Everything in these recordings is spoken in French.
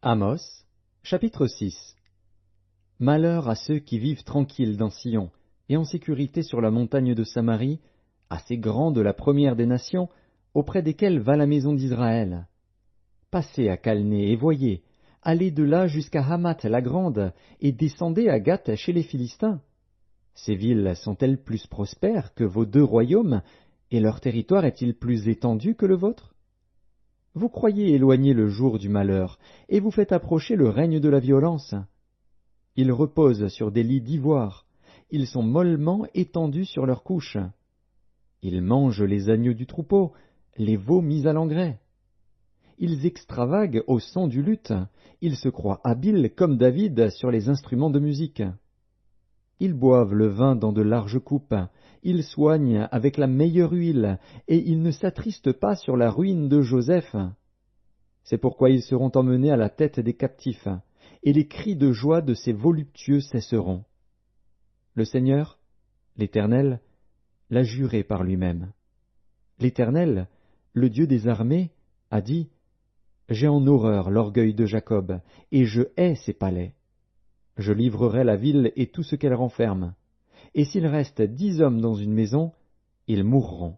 Amos, chapitre 6. Malheur à ceux qui vivent tranquilles dans Sion, et en sécurité sur la montagne de Samarie, assez grande la première des nations, auprès desquelles va la maison d'Israël. Passez à Calné et voyez, allez de là jusqu'à Hamath la grande, et descendez à Gath chez les Philistins. Ces villes sont-elles plus prospères que vos deux royaumes, et leur territoire est-il plus étendu que le vôtre? Vous croyez éloigner le jour du malheur, et vous faites approcher le règne de la violence. Ils reposent sur des lits d'ivoire, ils sont mollement étendus sur leurs couches. Ils mangent les agneaux du troupeau, les veaux mis à l'engrais. Ils extravaguent au son du luth, ils se croient habiles comme David sur les instruments de musique. Ils boivent le vin dans de larges coupes, ils soignent avec la meilleure huile, et ils ne s'attristent pas sur la ruine de Joseph. C'est pourquoi ils seront emmenés à la tête des captifs, et les cris de joie de ces voluptueux cesseront. Le Seigneur, l'Éternel, l'a juré par lui-même. L'Éternel, le Dieu des armées, a dit, « J'ai en horreur l'orgueil de Jacob, et je hais ses palais. Je livrerai la ville et tout ce qu'elle renferme. Et s'il reste 10 hommes dans une maison, ils mourront.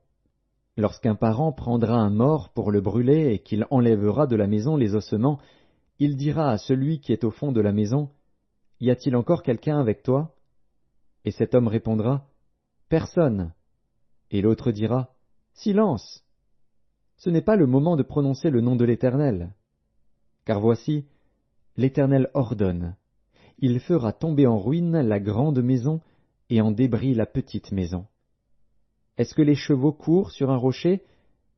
Lorsqu'un parent prendra un mort pour le brûler et qu'il enlèvera de la maison les ossements, il dira à celui qui est au fond de la maison, « Y a-t-il encore quelqu'un avec toi ?» Et cet homme répondra, « Personne. » Et l'autre dira, « Silence. » Ce n'est pas le moment de prononcer le nom de l'Éternel. Car voici, l'Éternel ordonne. Il fera tomber en ruine la grande maison et en débris la petite maison. Est-ce que les chevaux courent sur un rocher?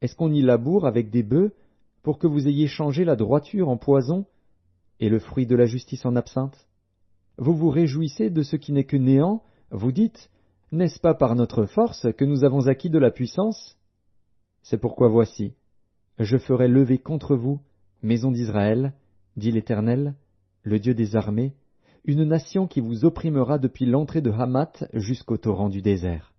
Est-ce qu'on y laboure avec des bœufs pour que vous ayez changé la droiture en poison et le fruit de la justice en absinthe? Vous vous réjouissez de ce qui n'est que néant, vous dites, n'est-ce pas par notre force que nous avons acquis de la puissance? C'est pourquoi voici, je ferai lever contre vous, maison d'Israël, dit l'Éternel, le Dieu des armées, une nation qui vous opprimera depuis l'entrée de Hamath jusqu'au torrent du désert.